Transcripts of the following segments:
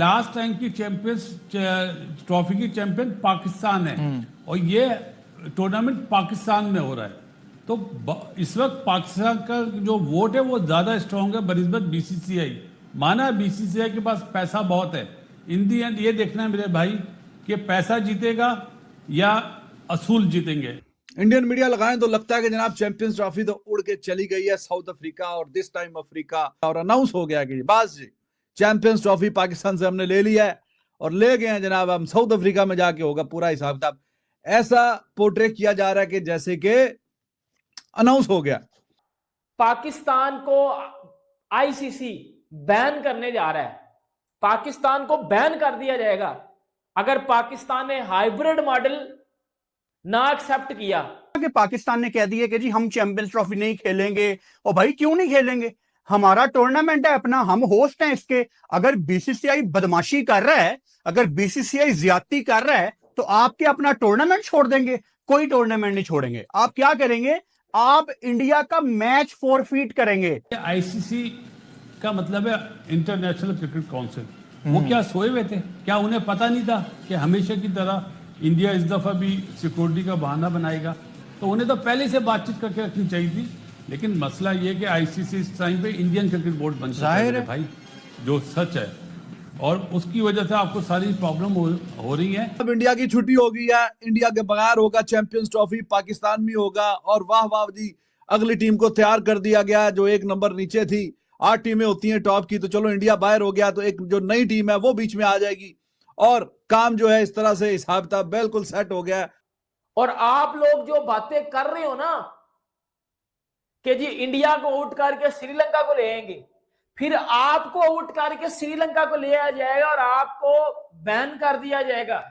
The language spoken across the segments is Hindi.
लास्ट टाइम की चैंपियंस ट्रॉफी की चैंपियन पाकिस्तान है और ये टूर्नामेंट पाकिस्तान में हो रहा है। तो इस वक्त पाकिस्तान का जो वोट है वो ज्यादा स्ट्रांग है बनिस्बत बीसीसीआई। माना बीसीसीआई के पास पैसा बहुत है, इन दी एंड ये देखना है मेरे भाई कि पैसा जीतेगा या असूल जीतेंगे। इंडियन मीडिया लगाएं तो लगता है कि जनाब चैंपियंस ट्रॉफी तो उड़ के चली गई है साउथ अफ्रीका और दिस टाइम अफ्रीका, और अनाउंस हो गया कि बस जी चैंपियंस ट्रॉफी पाकिस्तान से हमने ले लिया है और ले गए हैं जनाब, हम साउथ अफ्रीका में जाके होगा पूरा हिसाब किताब। ऐसा पोर्ट्रे किया जा रहा है कि जैसे कि अनाउंस हो गया। पाकिस्तान को आईसीसी बैन करने जा रहा है, पाकिस्तान को बैन कर दिया जाएगा अगर पाकिस्तान ने हाइब्रिड मॉडल ना एक्सेप्ट किया। कि पाकिस्तान ने कह दिया कि जी हम चैंपियंस ट्रॉफी नहीं खेलेंगे। और भाई क्यों नहीं खेलेंगे, हमारा टूर्नामेंट है अपना, हम होस्ट हैं इसके। अगर बीसीसीआई बदमाशी कर रहा है, अगर बीसीसीआई ज्यादती कर रहा है तो आप क्या अपना टूर्नामेंट छोड़ देंगे? कोई टूर्नामेंट नहीं छोड़ेंगे। आप क्या करेंगे? आप इंडिया का मैच फॉरफीट करेंगे। आईसीसी का मतलब है इंटरनेशनल क्रिकेट काउंसिल। वो क्या सोए हुए थे? क्या उन्हें पता नहीं था कि हमेशा की तरह इंडिया इस दफा भी सिक्योरिटी का बहाना बनाएगा? तो उन्हें तो पहले से बातचीत करके रखनी चाहिए थी। लेकिन मसला ये कि आईसीसी इस टाइम पे इंडियन क्रिकेट बोर्ड बन चुका है भाई, जो सच है, और उसकी वजह से आपको सारी प्रॉब्लम हो रही है। अब इंडिया की छुट्टी हो गई है, इंडिया के बगैर होगा चैंपियंस ट्रॉफी, पाकिस्तान में होगा। और वाह वाह जी, अगली टीम को तैयार कर दिया गया जो एक नंबर नीचे थी। 8 टीमें होती हैं टॉप की, तो चलो इंडिया बाहर हो गया तो एक जो नई टीम है वो बीच में आ जाएगी और काम जो है इस तरह से हिसाब किताब बिल्कुल सेट हो गया। और आप लोग जो बातें कर रहे हो ना कि जी इंडिया को आउट करके श्रीलंका को ले आएंगे, फिर आपको आउट करके श्रीलंका को ले आया जाएगा और आपको बैन कर दिया जाएगा।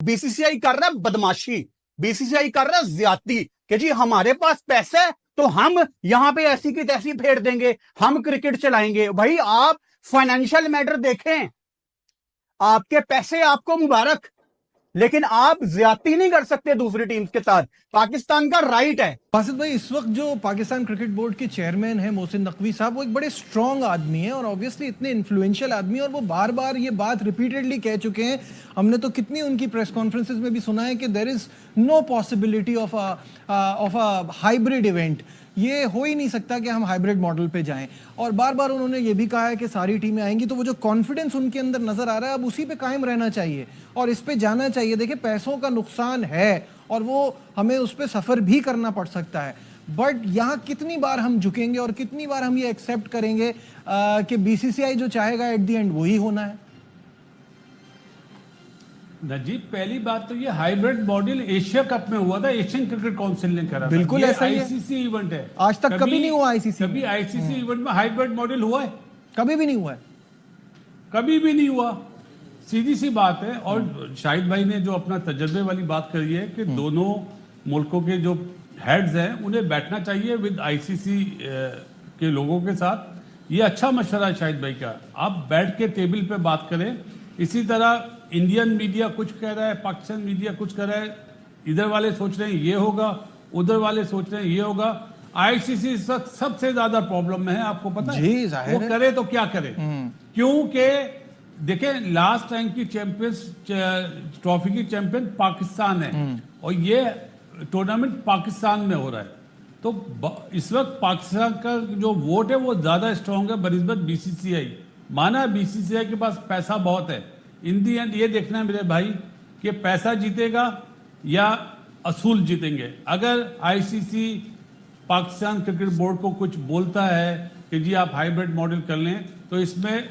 बीसीसीआई कर रहा है बदमाशी, बीसीसीआई कर रहा है ज्यादती कि जी हमारे पास पैसा है तो हम यहां पे ऐसी की तैसी फेर देंगे, हम क्रिकेट चलाएंगे। भाई आप फाइनेंशियल मैटर देखें, आपके पैसे आपको मुबारक, लेकिन आप ज्यादती नहीं कर सकते दूसरी टीम के साथ। पाकिस्तान का राइट है। बासित भाई, इस वक्त जो पाकिस्तान क्रिकेट बोर्ड के चेयरमैन है मोहसिन नकवी साहब, वो एक बड़े स्ट्रांग आदमी हैं और ऑब्वियसली इतने इन्फ्लुएंशियल आदमी हैं और वो बार बार ये बात रिपीटेडली कह चुके हैं। हमने तो कितनी उनकी प्रेस कॉन्फ्रेंसेस में भी सुना है कि there is no possibility of a hybrid event. ये हो ही नहीं सकता कि हम हाइब्रिड मॉडल पे जाएं। और बार बार उन्होंने ये भी कहा है कि सारी टीमें आएंगी, तो वो जो कॉन्फिडेंस उनके अंदर नजर आ रहा है अब उसी पे कायम रहना चाहिए और इस पे जाना चाहिए। देखिए पैसों का नुकसान है और वो हमें उस पे सफर भी करना पड़ सकता है, बट यहाँ कितनी बार हम झुकेंगे और कितनी बार हम ये एक्सेप्ट करेंगे कि बीसीसीआई जो चाहेगा एट द एंड वही होना है। नजीब, पहली बात तो ये हाइब्रिड मॉडल एशिया कप में हुआ था, एशियन क्रिकेट काउंसिल ने करा। बिल्कुल ऐसा ही है। आईसीसी इवेंट है, आज तक कभी नहीं हुआ आईसीसी। कभी आईसीसी इवेंट में हाइब्रिड मॉडल हुआ है? कभी भी नहीं हुआ है, कभी भी नहीं हुआ। सीधी सी बात है। और शाहिद भाई ने जो अपना तजर्बे वाली बात करी है कि दोनों मुल्कों के जो हेड्स हैं उन्हें बैठना चाहिए विद आईसीसी के लोगों के साथ। ये अच्छा मशवरा है शाहिद भाई का, आप बैठ के टेबल पे बात करें। इसी तरह इंडियन मीडिया कुछ कह रहा है, पाकिस्तान मीडिया कुछ कह रहा है, इधर वाले सोच रहे हैं ये होगा, उधर वाले सोच रहे हैं ये होगा। आईसीसी इस वक्त सबसे ज्यादा प्रॉब्लम में है, आपको पता है? जी, जाहिर वो है। करे तो क्या करे, क्योंकि देखें लास्ट टाइम की चैंपियंस ट्रॉफी की चैंपियन पाकिस्तान है और ये टूर्नामेंट पाकिस्तान में हो रहा है। तो इस वक्त पाकिस्तान का जो वोट है वो ज्यादा स्ट्रांग है बनिस्बत बीसीसीआई। माना बीसीसीआई के पास पैसा बहुत है, इन दी एंड ये देखना है मेरे भाई कि पैसा जीतेगा या असूल जीतेंगे। अगर आईसीसी पाकिस्तान क्रिकेट बोर्ड को कुछ बोलता है कि जी आप हाइब्रिड मॉडल कर लें, तो इसमें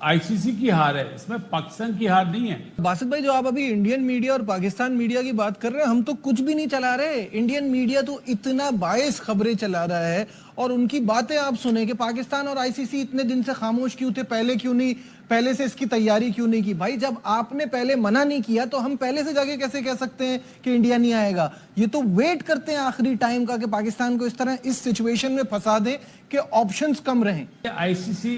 आईसीसी की हार है, इसमें पाकिस्तान की हार नहीं है। बासित भाई, जो आप अभी इंडियन मीडिया और पाकिस्तान मीडिया की बात कर रहे हैं, हम तो कुछ भी नहीं चला रहे। इंडियन मीडिया तो इतना बायस खबरें चला रहा है और उनकी बातें आप सुने कि पाकिस्तान और आईसीसी इतने दिन से खामोश क्यों थे, पहले क्यों नहीं, पहले से इसकी तैयारी क्यों नहीं की? भाई जब आपने पहले मना नहीं किया तो हम पहले से जाके कैसे कह सकते हैं कि इंडिया नहीं आएगा? ये तो वेट करते हैं आखिरी टाइम का कि पाकिस्तान को इस तरह इस सिचुएशन में फंसा दे कि ऑप्शंस कम रहें। आईसीसी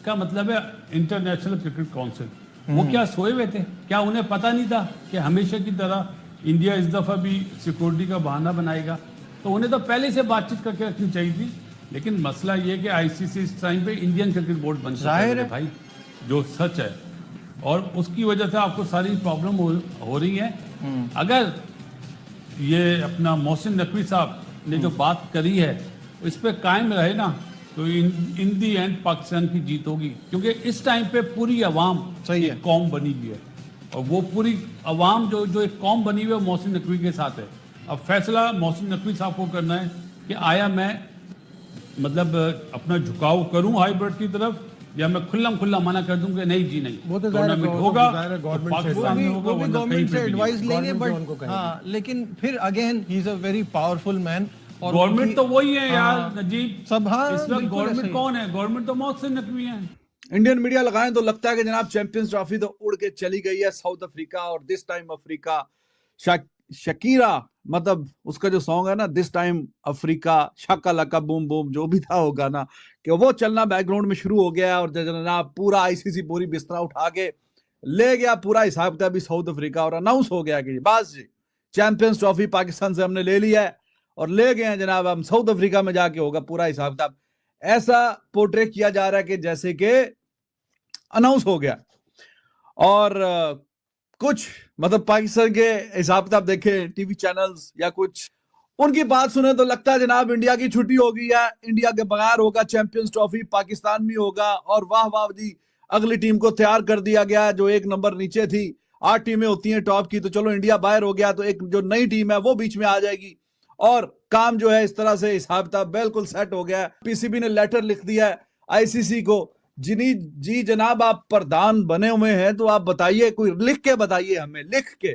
का मतलब है इंटरनेशनल क्रिकेट काउंसिल। वो क्या सोए हुए थे? क्या उन्हें पता नहीं था कि हमेशा की तरह इंडिया इस दफा भी सिक्योरिटी का बहाना बनाएगा? तो उन्हें तो पहले से बातचीत करके रखनी चाहिए थी। लेकिन मसला ये कि आईसीसी इस टाइम पे इंडियन क्रिकेट बोर्ड बन चुका है भाई, जो सच है, और उसकी वजह से आपको सारी प्रॉब्लम हो रही है। अगर ये अपना मोहसिन नकवी साहब ने जो बात करी है इस पे कायम रहे ना, तो इन दी एंड पाकिस्तान की जीत होगी, क्योंकि इस टाइम पे पूरी अवाम सही है। एक कौम बनी हुई है, और वो पूरी अवाम जो एक कौम बनी हुई है मोहसिन नकवी के साथ है। अब फैसला मोहसिन नकवी साहब को करना है कि आया मैं मतलब अपना झुकाव करूं हाइब्रिड की तरफ, या मैं खुल्ला मना कर दूं कि नहीं जी नहीं, वो तो ज़ाहिर है, टूर्नामेंट वो होगा तो ज़ाहिर है, तो गवर्नमेंट से पाकिस्तान में होगा, वो भी वरना कहीं गवर्नमेंट पे से भी नहीं। एडवाइस लेंगे, गवर्नमेंट जो बट उनको कहेगी। हाँ, लेकिन फिर again he is a very powerful man. और गवर्नमेंट उनकी- तो वही है यार हाँ, नजीब, सब हाँ, इस वक्त बिल्कुल ऐसा गवर्नमेंट ही। कौन है? गवर्नमेंट तो मोहसिन नकवी है। इंडियन मीडिया लगाएं तो लगता है कि जनाब चैंपियंस ट्रॉफी तो उड़ के चली गई है साउथ अफ्रीका, और दिस टाइम अफ्रीका। शकीरा मतलब उसका जो सॉन्ग है ना, this time Africa Shaka Laka boom boom, जो भी था होगा ना, कि वो चलना बैकग्राउंड में शुरू हो गया, और जनाब पूरा आईसीसी पूरी बिस्तरा उठा के ले गया पूरा हिसाब किताब भी साउथ अफ्रीका, और अनाउंस हो गया कि बस जी चैंपियंस ट्रॉफी पाकिस्तान से हमने ले लिया है और ले गए हैं जनाब, हम साउथ अफ्रीका में जाके होगा पूरा हिसाब किताब। ऐसा पोर्ट्रे किया जा रहा है कि जैसे कि अनाउंस हो गया। और कुछ मतलब पाकिस्तान के हिसाब किताब देखें टीवी चैनल्स या कुछ, उनकी बात सुने तो लगता है जनाब इंडिया की छुट्टी हो गई है, इंडिया के बगैर होगा चैंपियंस ट्रॉफी, पाकिस्तान में होगा, और वाह वाह जी अगली टीम को तैयार कर दिया गया जो एक नंबर नीचे थी। 8 टीमें होती हैं टॉप की, तो चलो इंडिया बाहर हो गया तो एक जो नई टीम है वो बीच में आ जाएगी, और काम जो है इस तरह से हिसाब किताब बिल्कुल सेट हो गया है। पीसीबी ने लेटर लिख दिया है आईसीसी को, जी जनाब आप प्रधान बने हुए हैं तो आप बताइए, कोई लिख के बताइए, हमें लिख के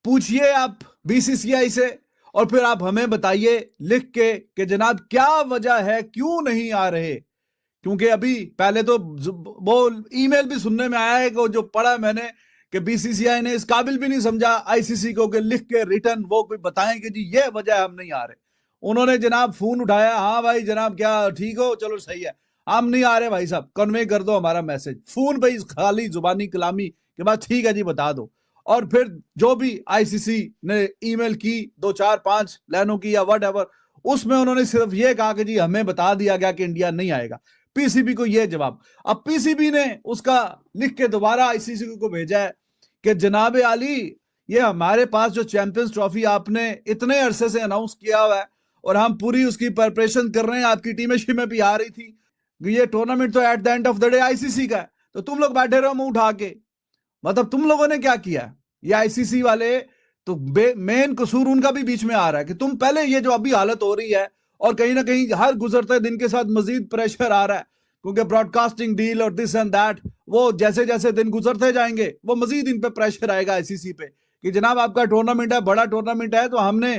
पूछिए आप बीसीसीआई से, और फिर आप हमें बताइए लिख के कि जनाब क्या वजह है, क्यों नहीं आ रहे। क्योंकि अभी पहले तो वो ईमेल भी सुनने में आया है कि जो पढ़ा मैंने कि बीसीसीआई ने इस काबिल भी नहीं समझा आईसीसी को कि लिख के रिटर्न वो कोई बताएं कि जी ये वजह हम नहीं आ रहे। उन्होंने जनाब फोन उठाया, हाँ भाई जनाब क्या ठीक हो, चलो सही है, हम नहीं आ रहे भाई साहब, कन्वे कर दो हमारा मैसेज फोन पे, खाली जुबानी कलामी के बाद ठीक है जी बता दो। और फिर जो भी आईसीसी ने ईमेल की 2 4 5 लाइनों की या वट एवर, उसमें उन्होंने सिर्फ ये कहा कि जी हमें बता दिया गया कि इंडिया नहीं आएगा। पीसीबी को ये जवाब, अब पीसीबी ने उसका लिख के दोबारा आईसीसी को भेजा है कि जनाब आली ये हमारे पास जो चैंपियंस ट्रॉफी आपने इतने अरसे से अनाउंस किया हुआ है और हम पूरी उसकी प्रिपरेशन कर रहे हैं, आपकी टीमें शीमें भी आ रही थी, ये टूर्नामेंट तो at the end of the day ICC का है, तो तुम लोग बैठे रहो मुंह उठा के। मतलब तुम लोगों ने क्या किया, ये आईसीसी वाले तो मेन कसूर उनका भी बीच में आ रहा है कि तुम पहले ये जो अभी हालत हो रही है, और कहीं ना कहीं हर गुजरते दिन के साथ मजीद प्रेशर आ रहा है क्योंकि ब्रॉडकास्टिंग डील और दिस एंड दैट, वो जैसे जैसे दिन गुजरते जाएंगे वो मजीद इन पे प्रेशर आएगा आईसीसी पे कि जनाब आपका टूर्नामेंट है, बड़ा टूर्नामेंट है, तो हमने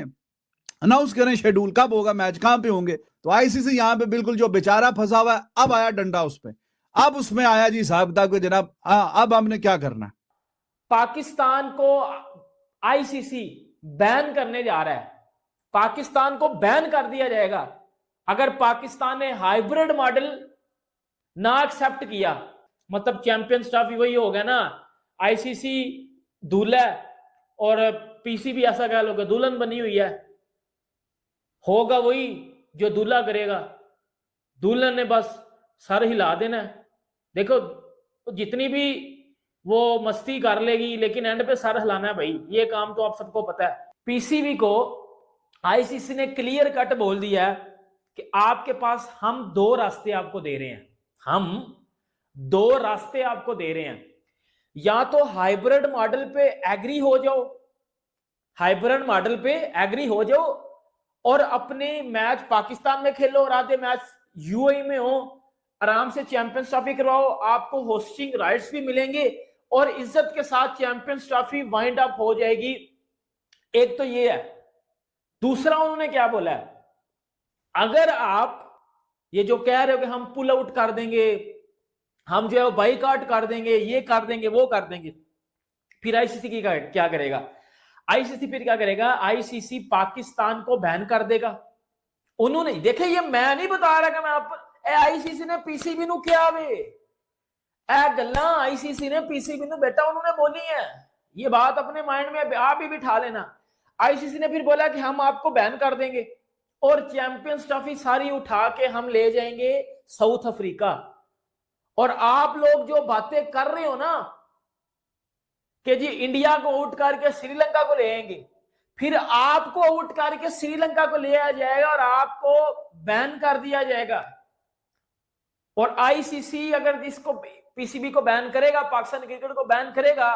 अनाउंस करें शेड्यूल कब होगा, मैच कहां पे होंगे। तो आईसीसी यहां पे बिल्कुल जो बेचारा फंसा हुआ है, अब आया डंडा उस पे, अब उसमें आया जी हिसाब किताब के जनाब, अब हमने क्या करना है। पाकिस्तान को आईसीसी बैन करने जा रहा है, पाकिस्तान को बैन कर दिया जाएगा अगर पाकिस्तान ने हाइब्रिड मॉडल ना एक्सेप्ट किया। मतलब चैंपियंस ट्रॉफी वही हो गया ना, आईसीसी दूल्हा और पीसीबी ऐसा कह लो कि दुल्हन बनी हुई है, होगा वही जो दूल्हा करेगा, दुल्हन ने बस सर हिला देना है। देखो जितनी भी वो मस्ती कर लेगी लेकिन एंड पे सर हिलाना है भाई, ये काम तो आप सबको पता है। पीसीबी को आईसीसी ने क्लियर कट बोल दिया है कि आपके पास हम 2 रास्ते आपको दे रहे हैं, हम 2 रास्ते आपको दे रहे हैं, या तो हाइब्रिड मॉडल पे एग्री हो जाओ, हाइब्रिड मॉडल पे एग्री हो जाओ और अपने मैच पाकिस्तान में खेलो और आधे मैच यूएई में हो, आराम से चैंपियंस ट्रॉफी करवाओ, आपको होस्टिंग राइट्स भी मिलेंगे और इज्जत के साथ चैंपियंस ट्रॉफी वाइंड अप हो जाएगी। एक तो ये है। दूसरा उन्होंने क्या बोला है, अगर आप ये जो कह रहे हो कि हम पुल आउट कर देंगे, हम जो है बाइकआउट कर देंगे, ये कर देंगे, वो कर देंगे, फिर आईसीसी की क्या करेगा? आईसीसी फिर क्या करेगा? आईसीसी पाकिस्तान को बैन कर देगा। उन्होंने देखे, ये मैं नहीं बता रहा कि मैं आप आईसीसी ने पीसीबी नु क्या वे गल्ला आईसीसी ने पीसीबी नु बेटा उन्होंने बोली है, ये बात अपने माइंड में आप भी बिठा लेना। आईसीसी ने फिर बोला कि हम आपको बैन कर देंगे और चैंपियंस ट्रॉफी सारी उठा के हम ले जाएंगे साउथ अफ्रीका, और आप लोग जो बातें कर रहे हो ना कि जी इंडिया को आउट करके श्रीलंका को ले आएंगे, फिर आपको आउट करके श्रीलंका को ले आया जाएगा और आपको बैन कर दिया जाएगा। और आईसीसी अगर इसको पीसीबी को बैन करेगा, पाकिस्तान क्रिकेट को बैन करेगा,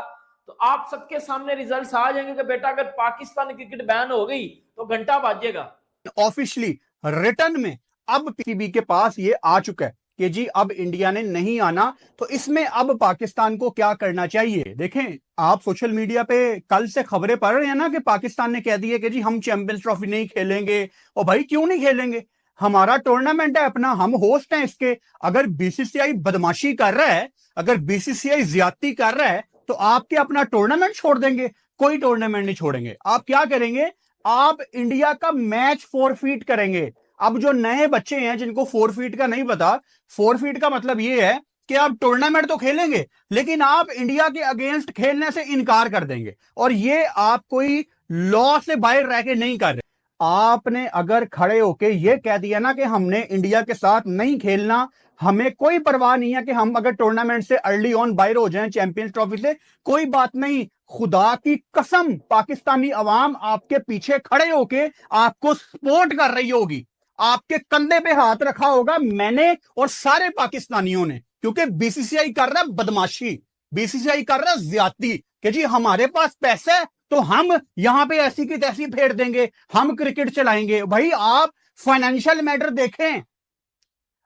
तो आप सबके सामने रिजल्ट्स आ जाएंगे कि बेटा अगर पाकिस्तान क्रिकेट बैन हो गई तो घंटा बाजेगा। ऑफिशियली रिटर्न में अब पीसीबी के पास ये आ चुका है कि जी अब इंडिया ने नहीं आना, तो इसमें अब पाकिस्तान को क्या करना चाहिए। देखें, आप सोशल मीडिया पे कल से खबरें पढ़ रहे हैं ना कि पाकिस्तान ने कह दिया कि जी हम चैंपियंस ट्रॉफी नहीं खेलेंगे। और भाई क्यों नहीं खेलेंगे, हमारा टूर्नामेंट है अपना, हम होस्ट हैं इसके। अगर बीसीसीआई बदमाशी कर रहा है, अगर बीसीसीआई ज्यादती कर रहा है, तो आप क्या अपना टूर्नामेंट छोड़ देंगे? कोई टूर्नामेंट नहीं छोड़ेंगे। आप क्या करेंगे, आप इंडिया का मैच फोरफीट करेंगे। अब जो नए बच्चे हैं जिनको फोरफीट का नहीं पता, फोरफीट का मतलब ये है कि आप टूर्नामेंट तो खेलेंगे लेकिन आप इंडिया के अगेंस्ट खेलने से इनकार कर देंगे। और ये आप कोई लॉ से बाहर रह के नहीं कर रहे। आपने अगर खड़े होके ये कह दिया ना कि हमने इंडिया के साथ नहीं खेलना, हमें कोई परवाह नहीं है कि हम अगर टूर्नामेंट से अर्ली ऑन बाहर हो जाएं चैंपियंस ट्रॉफी से, कोई बात नहीं। खुदा की कसम पाकिस्तानी अवाम आपके पीछे खड़े होके आपको सपोर्ट कर रही होगी, आपके कंधे पे हाथ रखा होगा मैंने और सारे पाकिस्तानियों ने। क्योंकि बीसीसीआई कर रहा है बदमाशी, बीसीसीआई कर रहा है ज्यादती कि जी हमारे पास पैसा है तो हम यहां पे ऐसी की तैसी फेर देंगे, हम क्रिकेट चलाएंगे। भाई आप फाइनेंशियल मैटर देखें,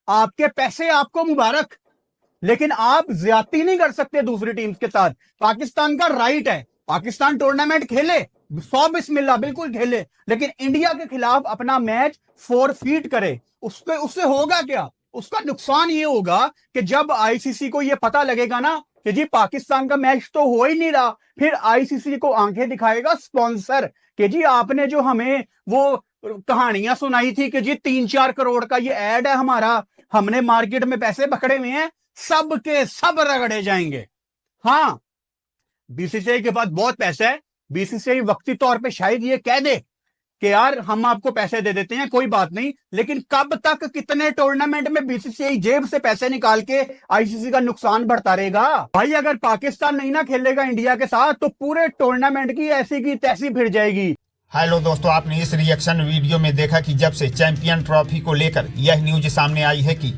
आपके पैसे आपको मुबारक, लेकिन आप ज्यादती नहीं कर सकते दूसरी टीम्स के साथ। पाकिस्तान का राइट है, पाकिस्तान टूर्नामेंट खेले, 100 बिस्मिल्लाह बिल्कुल खेले, लेकिन इंडिया के खिलाफ अपना मैच फोरफीट करे। उससे होगा क्या? उसका नुकसान ये होगा कि जब आईसीसी को ये पता लगेगा ना कि जी पाकिस्तान का मैच तो हो ही नहीं रहा, फिर आईसीसी को आंखें दिखाएगा स्पॉन्सर कि जी आपने जो हमें वो कहानियां सुनाई थी कि जी 3-4 करोड़ का ये ऐड है हमारा, हमने मार्केट में पैसे पकड़े हुए हैं, सब के सब रगड़े जाएंगे। हाँ, बीसीसीआई के पास बहुत पैसा है। बीसीसीआई वक्ती तौर पे शायद ये कह दे कि यार हम आपको पैसे दे देते हैं, कोई बात नहीं, लेकिन कब तक कितने टूर्नामेंट में बीसीसीआई जेब से पैसे निकाल के आईसीसी का नुकसान बढ़ता रहेगा। भाई अगर पाकिस्तान नहीं ना खेलेगा इंडिया के साथ तो पूरे टूर्नामेंट की ऐसी की तैसी फिर जाएगी। हेलो दोस्तों, आपने इस रिएक्शन वीडियो में देखा कि जब से चैंपियन ट्रॉफी को लेकर यह न्यूज सामने आई है कि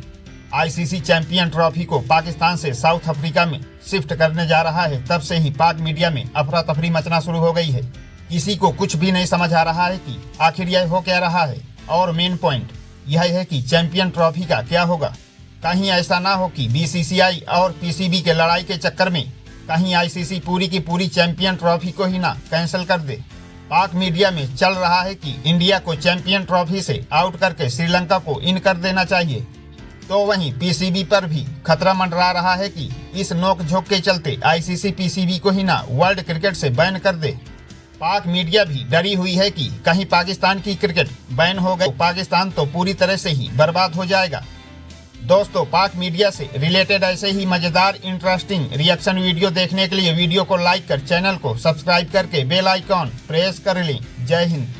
आईसीसी चैंपियन ट्रॉफी को पाकिस्तान से साउथ अफ्रीका में शिफ्ट करने जा रहा है, तब से ही पाक मीडिया में अफरा तफरी मचना शुरू हो गई है। किसी को कुछ भी नहीं समझ आ रहा है कि आखिर यह हो क्या रहा है। और मेन पॉइंट यह है कि चैंपियन ट्रॉफी का क्या होगा। कहीं ऐसा ना हो कि बीसीसीआई और पीसीबी के लड़ाई के चक्कर में कहीं आईसीसी पूरी की पूरी चैंपियन ट्रॉफी को ही ना कैंसिल कर दे। पाक मीडिया में चल रहा है कि इंडिया को चैंपियन ट्रॉफी से आउट करके श्रीलंका को इन कर देना चाहिए, तो वहीं पीसीबी पर भी खतरा मंडरा रहा है कि इस नोकझोंक के चलते आईसीसी पीसीबी को ही ना वर्ल्ड क्रिकेट से बैन कर दे। पाक मीडिया भी डरी हुई है कि कहीं पाकिस्तान की क्रिकेट बैन हो गई तो पाकिस्तान तो पूरी तरह से ही बर्बाद हो जाएगा। दोस्तों, पाक मीडिया से रिलेटेड ऐसे ही मजेदार इंटरेस्टिंग रिएक्शन वीडियो देखने के लिए वीडियो को लाइक कर चैनल को सब्सक्राइब करके बेल आइकॉन प्रेस कर लें। जय हिंद।